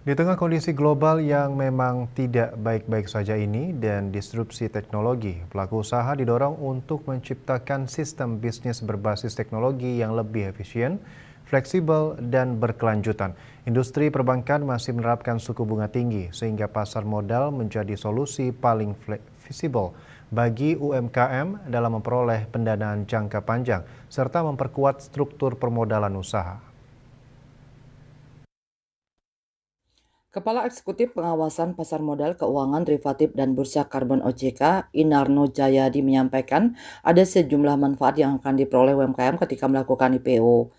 Di tengah kondisi global yang memang tidak baik-baik saja ini dan disrupsi teknologi, pelaku usaha didorong untuk menciptakan sistem bisnis berbasis teknologi yang lebih efisien, fleksibel, dan berkelanjutan. Industri perbankan masih menerapkan suku bunga tinggi sehingga pasar modal menjadi solusi paling fleksibel bagi UMKM dalam memperoleh pendanaan jangka panjang serta memperkuat struktur permodalan usaha. Kepala Eksekutif Pengawasan Pasar Modal Keuangan Derivatif dan Bursa Karbon OJK, Inarno Jayadi menyampaikan ada sejumlah manfaat yang akan diperoleh UMKM ketika melakukan IPO.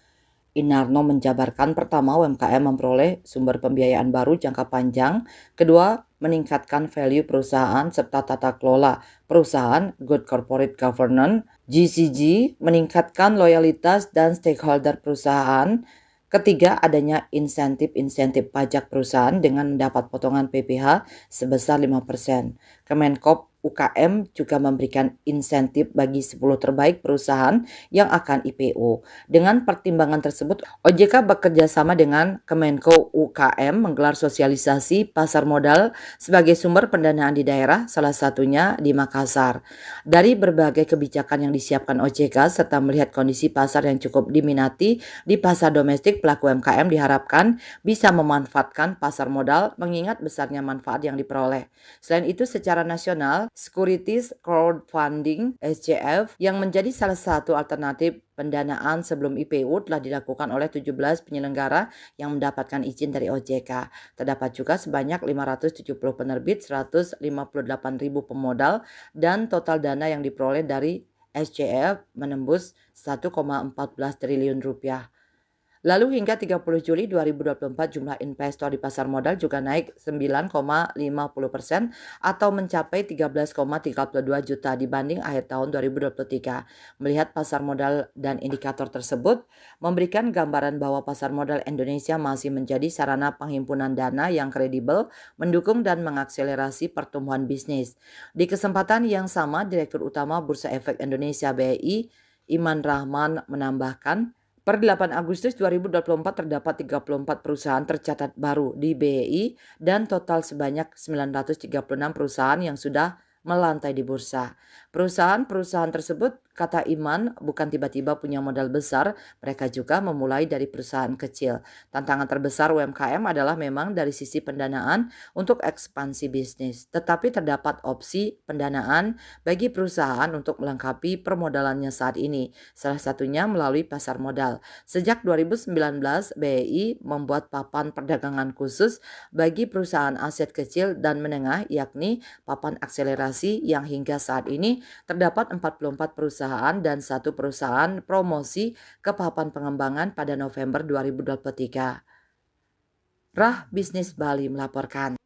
Inarno menjabarkan pertama UMKM memperoleh sumber pembiayaan baru jangka panjang, kedua meningkatkan value perusahaan serta tata kelola perusahaan Good Corporate Governance, GCG meningkatkan loyalitas dan stakeholder perusahaan, ketiga, adanya insentif pajak perusahaan dengan mendapat potongan PPh sebesar 5%. Kemenkop UKM juga memberikan insentif bagi 10 terbaik perusahaan yang akan IPO. Dengan pertimbangan tersebut, OJK bekerja sama dengan Kemenko UKM menggelar sosialisasi pasar modal sebagai sumber pendanaan di daerah, salah satunya di Makassar. Dari berbagai kebijakan yang disiapkan OJK serta melihat kondisi pasar yang cukup diminati di pasar domestik, pelaku UMKM diharapkan bisa memanfaatkan pasar modal mengingat besarnya manfaat yang diperoleh. Selain itu, secara nasional, Securities Crowdfunding (SCF) yang menjadi salah satu alternatif pendanaan sebelum IPO telah dilakukan oleh 17 penyelenggara yang mendapatkan izin dari OJK. Terdapat juga sebanyak 570 penerbit, 158.000 pemodal, dan total dana yang diperoleh dari SCF menembus 1,14 triliun rupiah. Lalu hingga 30 Juli 2024 jumlah investor di pasar modal juga naik 9,50% atau mencapai 13,32 juta dibanding akhir tahun 2023. Melihat pasar modal dan indikator tersebut memberikan gambaran bahwa pasar modal Indonesia masih menjadi sarana penghimpunan dana yang kredibel, mendukung dan mengakselerasi pertumbuhan bisnis. Di kesempatan yang sama, Direktur Utama Bursa Efek Indonesia (BEI) Iman Rahman menambahkan, per 8 Agustus 2024 terdapat 34 perusahaan tercatat baru di BEI dan total sebanyak 936 perusahaan yang sudah melantai di bursa. Perusahaan-perusahaan tersebut, kata Iman, bukan tiba-tiba punya modal besar, mereka juga memulai dari perusahaan kecil. Tantangan terbesar UMKM adalah memang dari sisi pendanaan untuk ekspansi bisnis, tetapi terdapat opsi pendanaan bagi perusahaan untuk melengkapi permodalannya saat ini, salah satunya melalui pasar modal. Sejak 2019, BEI membuat papan perdagangan khusus bagi perusahaan aset kecil dan menengah, yakni papan akselerasi yang hingga saat ini terdapat 44 perusahaan dan 1 perusahaan promosi ke papan pengembangan pada November 2023. Rah Bisnis Bali melaporkan.